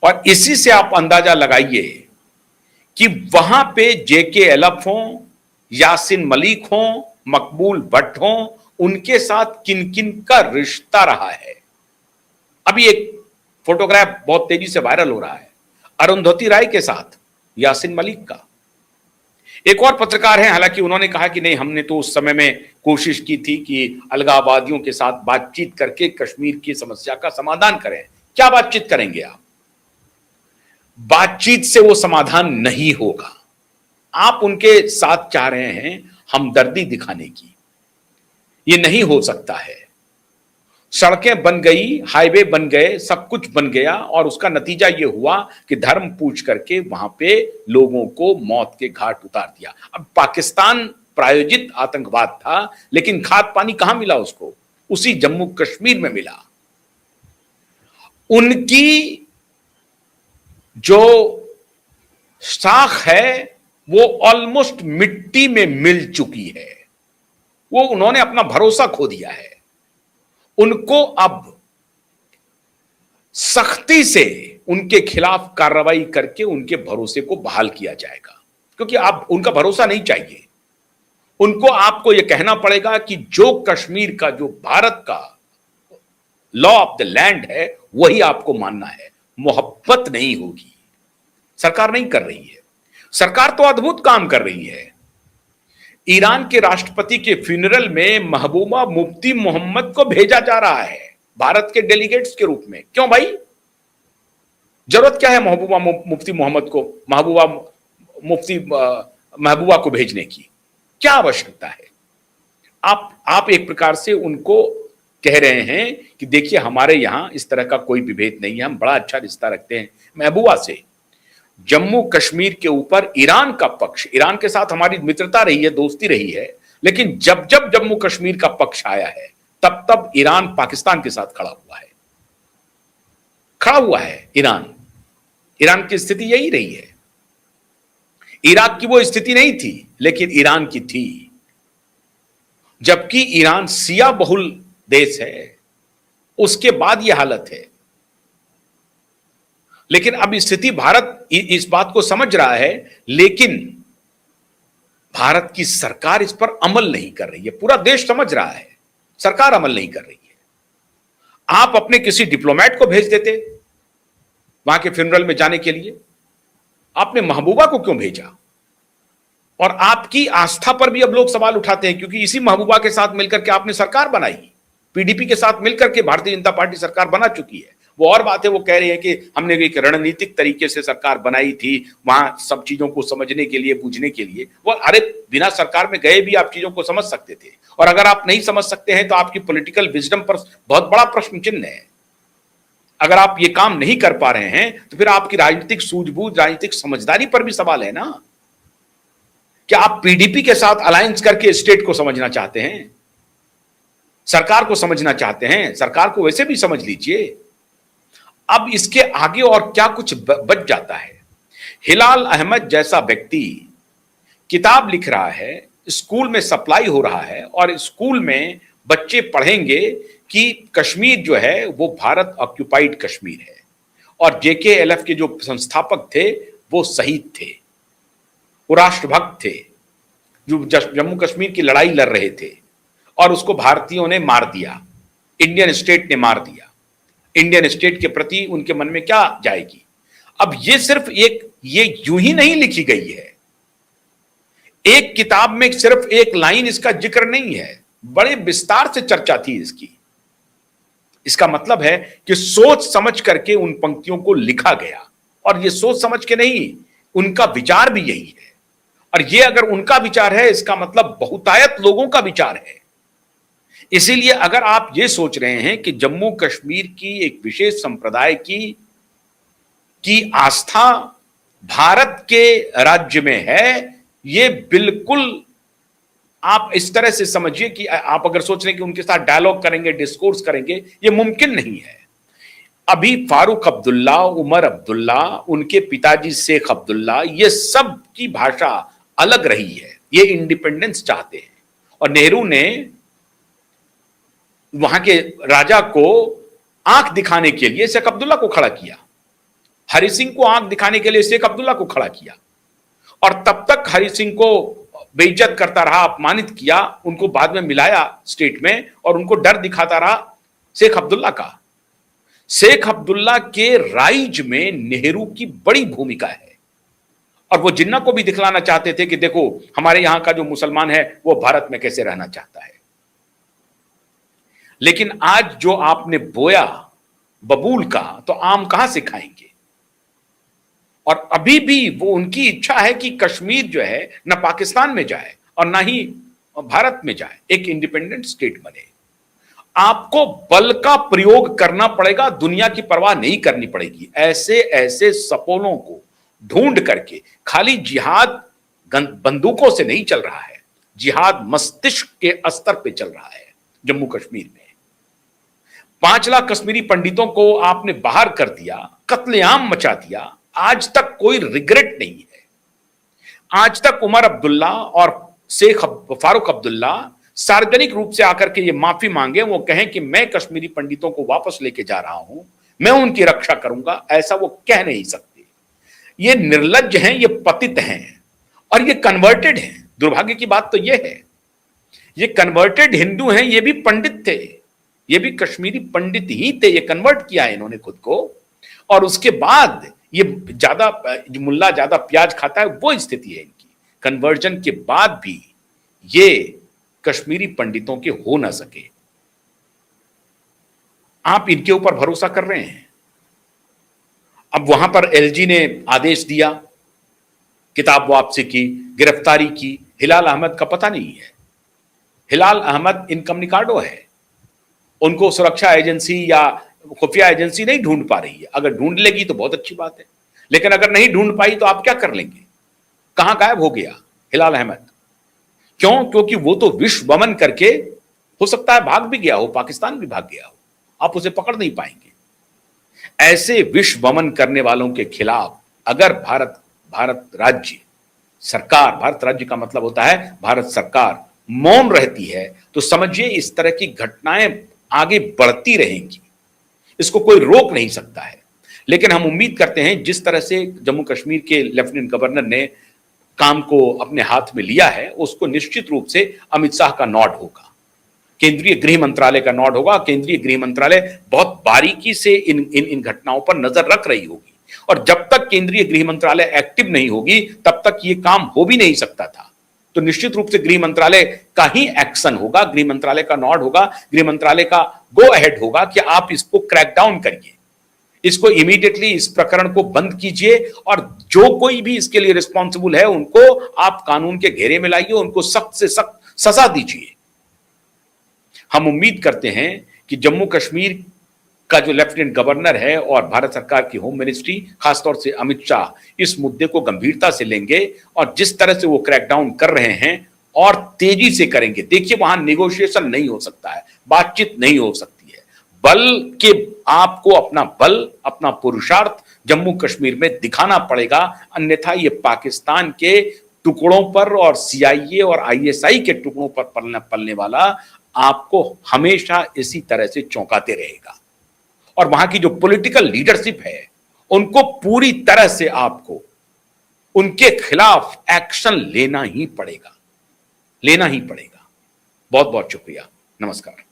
और इसी से आप अंदाजा लगाइए कि वहां पे जेके एलफ हो, यासिन मलिक हो, मकबूल भट्ट हो, उनके साथ किन किन का रिश्ता रहा है। अभी एक फोटोग्राफ बहुत तेजी से वायरल हो रहा है अरुंधति राय के साथ यासिन मलिक का। एक और पत्रकार है, हालांकि उन्होंने कहा कि नहीं, हमने तो उस समय में कोशिश की थी कि अलगाववादियों के साथ बातचीत करके कश्मीर की समस्या का समाधान करें। क्या बातचीत करेंगे आप? बातचीत से वो समाधान नहीं होगा। आप उनके साथ चाह रहे हैं हमदर्दी दिखाने की, ये नहीं हो सकता है। सड़कें बन गई, हाईवे बन गए, सब कुछ बन गया और उसका नतीजा ये हुआ कि धर्म पूछ करके वहां पे लोगों को मौत के घाट उतार दिया। अब पाकिस्तान प्रायोजित आतंकवाद था, लेकिन खाद पानी कहां मिला उसको? उसी जम्मू कश्मीर में मिला। उनकी जो साख है वो ऑलमोस्ट मिट्टी में मिल चुकी है। वो उन्होंने अपना भरोसा खो दिया है। उनको अब सख्ती से उनके खिलाफ कार्रवाई करके उनके भरोसे को बहाल किया जाएगा, क्योंकि अब उनका भरोसा नहीं चाहिए। उनको आपको यह कहना पड़ेगा कि जो कश्मीर का, जो भारत का लॉ ऑफ द लैंड है, वही आपको मानना है। मोहब्बत नहीं होगी। सरकार नहीं कर रही है। सरकार तो अद्भुत काम कर रही है। ईरान के राष्ट्रपति के फ्यूनरल में महबूबा मुफ्ती मोहम्मद को भेजा जा रहा है भारत के डेलीगेट्स के रूप में। क्यों भाई? जरूरत क्या है महबूबा मुफ्ती मोहम्मद को, महबूबा को भेजने की? क्या आवश्यकता है? आप एक प्रकार से उनको कह रहे हैं कि देखिए, हमारे यहां इस तरह का कोई विभेद नहीं है, हम बड़ा अच्छा रिश्ता रखते हैं महबूबा से। जम्मू कश्मीर के ऊपर ईरान का पक्ष, ईरान के साथ हमारी मित्रता रही है, दोस्ती रही है, लेकिन जब जब जम्मू कश्मीर का पक्ष आया है, तब तब ईरान पाकिस्तान के साथ खड़ा हुआ है ईरान की स्थिति यही रही है। इराक की वो स्थिति नहीं थी, लेकिन ईरान की थी। जबकि ईरान शिया बहुल देश है, उसके बाद यह हालत है। लेकिन अब स्थिति, भारत इस बात को समझ रहा है, लेकिन भारत की सरकार इस पर अमल नहीं कर रही है। पूरा देश समझ रहा है, सरकार अमल नहीं कर रही है। आप अपने किसी डिप्लोमेट को भेज देते वहां के फ्यूनरल में जाने के लिए, आपने महबूबा को क्यों भेजा? और आपकी आस्था पर भी अब लोग सवाल उठाते हैं, क्योंकि इसी महबूबा के साथ मिलकर के आपने सरकार बनाई, पीडीपी के साथ मिलकर के भारतीय जनता पार्टी सरकार बना चुकी है। वो और बात है, वो कह रहे हैं कि हमने एक रणनीतिक तरीके से सरकार बनाई थी, वहां सब चीजों को समझने के लिए, बूझने के लिए। वो अरे, बिना सरकार में गए भी आप चीजों को समझ सकते थे। और अगर आप नहीं समझ सकते हैं तो आपकी पॉलिटिकल विजडम पर बहुत बड़ा प्रश्न चिन्ह है। अगर आप ये काम नहीं कर पा रहे हैं तो फिर आपकी राजनीतिक सूझबूझ, राजनीतिक समझदारी पर भी सवाल है ना। क्या आप पीडीपी के साथ अलायंस करके स्टेट को समझना चाहते हैं, सरकार को समझना चाहते हैं? सरकार को वैसे भी समझ लीजिए। अब इसके आगे और क्या कुछ बच जाता है? हिलाल अहमद जैसा व्यक्ति किताब लिख रहा है, स्कूल में सप्लाई हो रहा है, और स्कूल में बच्चे पढ़ेंगे कि कश्मीर जो है वो भारत ऑक्यूपाइड कश्मीर है, और जेकेएलएफ के जो संस्थापक थे वो शहीद थे, वो राष्ट्रभक्त थे, जो जम्मू कश्मीर की लड़ाई लड़ रहे थे, और उसको भारतीयों ने मार दिया, इंडियन स्टेट ने मार दिया। इंडियन स्टेट के प्रति उनके मन में क्या जाएगी? अब ये सिर्फ ये यूं ही नहीं लिखी गई है। एक किताब में सिर्फ एक लाइन इसका जिक्र नहीं है, बड़े विस्तार से चर्चा थी इसकी। इसका मतलब है कि सोच समझ करके उन पंक्तियों को लिखा गया, और ये सोच समझ के नहीं, उनका विचार भी यही है। और ये अगर उनका विचार है, इसका मतलब बहुतायत लोगों का विचार है। इसीलिए अगर आप ये सोच रहे हैं कि जम्मू कश्मीर की एक विशेष संप्रदाय की आस्था भारत के राज्य में है, ये बिल्कुल आप इस तरह से समझिए कि आप अगर सोच रहे हैं कि उनके साथ डायलॉग करेंगे, डिस्कोर्स करेंगे, ये मुमकिन नहीं है। अभी फारूक अब्दुल्ला, उमर अब्दुल्ला, उनके पिताजी शेख अब्दुल्ला, ये सब की भाषा अलग रही है। ये इंडिपेंडेंस चाहते हैं, और नेहरू ने वहां के राजा को आंख दिखाने के लिए शेख अब्दुल्ला को खड़ा किया। हरि सिंह को आंख दिखाने के लिए शेख अब्दुल्ला को खड़ा किया और तब तक हरि सिंह को बेइज्जत करता रहा, अपमानित किया, उनको बाद में मिलाया स्टेट में और उनको डर दिखाता रहा शेख अब्दुल्ला का। शेख अब्दुल्ला के राइज में नेहरू की बड़ी भूमिका है और वो जिन्ना को भी दिखलाना चाहते थे कि देखो हमारे यहां का जो मुसलमान है वो भारत में कैसे रहना चाहता है। लेकिन आज जो आपने बोया बबूल का, तो आम कहां से खाएंगे? और अभी भी वो उनकी इच्छा है कि कश्मीर जो है ना पाकिस्तान में जाए और ना ही भारत में जाए, एक इंडिपेंडेंट स्टेट बने। आपको बल का प्रयोग करना पड़ेगा, दुनिया की परवाह नहीं करनी पड़ेगी। ऐसे ऐसे सपोलों को ढूंढ करके, खाली जिहाद बंदूकों से नहीं चल रहा है, जिहाद मस्तिष्क के स्तर पे चल रहा है। जम्मू कश्मीर में 5 लाख कश्मीरी पंडितों को आपने बाहर कर दिया, कत्लेआम मचा दिया, आज तक कोई रिग्रेट नहीं है। आज तक उमर अब्दुल्ला और शेख फारूक अब्दुल्ला सार्वजनिक रूप से आकर के ये माफी मांगे, वो कहें कि मैं कश्मीरी पंडितों को वापस लेके जा रहा हूं, मैं उनकी रक्षा करूंगा, ऐसा वो कह नहीं सकते। ये निर्लज्ज हैं, ये पतित हैं और ये कन्वर्टेड हैं। दुर्भाग्य की बात तो ये है, ये कन्वर्टेड हिंदू हैं, ये भी पंडित थे, ये भी कश्मीरी पंडित ही थे, ये कन्वर्ट किया है इन्होंने खुद को। और उसके बाद ये ज्यादा मुल्ला ज्यादा प्याज खाता है, वो स्थिति है इनकी। कन्वर्जन के बाद भी ये कश्मीरी पंडितों के हो ना सके। आप इनके ऊपर भरोसा कर रहे हैं। अब वहां पर एलजी ने आदेश दिया, किताब वापसी की, गिरफ्तारी की। हिलाल अहमद का पता नहीं है। हिलाल अहमद इनकम्युनिकाडो है, उनको सुरक्षा एजेंसी या खुफिया एजेंसी नहीं ढूंढ पा रही है। अगर ढूंढ लेगी तो बहुत अच्छी बात है, लेकिन अगर नहीं ढूंढ पाई तो आप क्या कर लेंगे? कहां गायब हो गया हिलाल अहमद? क्यों? क्योंकि वो तो विश्व भ्रमण करके हो सकता है भाग भी गया हो, पाकिस्तान भी भाग गया हो, आप उसे पकड़ नहीं पाएंगे। ऐसे विश्व भ्रमण करने वालों के खिलाफ अगर भारत राज्य सरकार, भारत राज्य का मतलब होता है भारत सरकार, मौन रहती है तो समझिए इस तरह की घटनाएं आगे बढ़ती रहेंगी। इसको कोई रोक नहीं सकता है। लेकिन हम उम्मीद करते हैं जिस तरह से जम्मू कश्मीर के लेफ्टिनेंट गवर्नर ने काम को अपने हाथ में लिया है, उसको निश्चित रूप से अमित शाह का नॉड होगा, केंद्रीय गृह मंत्रालय का नॉड होगा। केंद्रीय गृह मंत्रालय बहुत बारीकी से इन घटनाओं पर नजर रख रही होगी और जब तक केंद्रीय गृह मंत्रालय एक्टिव नहीं होगी तब तक ये काम हो भी नहीं सकता था। तो निश्चित रूप से गृह मंत्रालय का ही एक्शन होगा, गृह मंत्रालय का नॉड होगा, गृह मंत्रालय का गो अहेड होगा कि आप इसको क्रैक डाउन करिए, इसको इमीडिएटली इस प्रकरण को बंद कीजिए और जो कोई भी इसके लिए रिस्पॉन्सिबल है उनको आप कानून के घेरे में लाइए, उनको सख्त से सख्त सजा दीजिए। हम उम्मीद करते हैं कि जम्मू कश्मीर का जो लेफ्टिनेंट गवर्नर है और भारत सरकार की होम मिनिस्ट्री, खासतौर से अमित शाह, इस मुद्दे को गंभीरता से लेंगे और जिस तरह से वो क्रैकडाउन कर रहे हैं और तेजी से करेंगे। देखिए वहां नेगोशिएशन नहीं हो सकता है, बातचीत नहीं हो सकती है। बल के आपको अपना बल, अपना पुरुषार्थ जम्मू कश्मीर में दिखाना पड़ेगा, अन्यथा ये पाकिस्तान के टुकड़ों पर और सीआईए और आईएसआई के टुकड़ों पर पलने वाला आपको हमेशा इसी तरह से चौंकाते रहेगा। और वहां की जो पॉलिटिकल लीडरशिप है उनको पूरी तरह से आपको उनके खिलाफ एक्शन लेना ही पड़ेगा, लेना ही पड़ेगा। बहुत बहुत शुक्रिया, नमस्कार।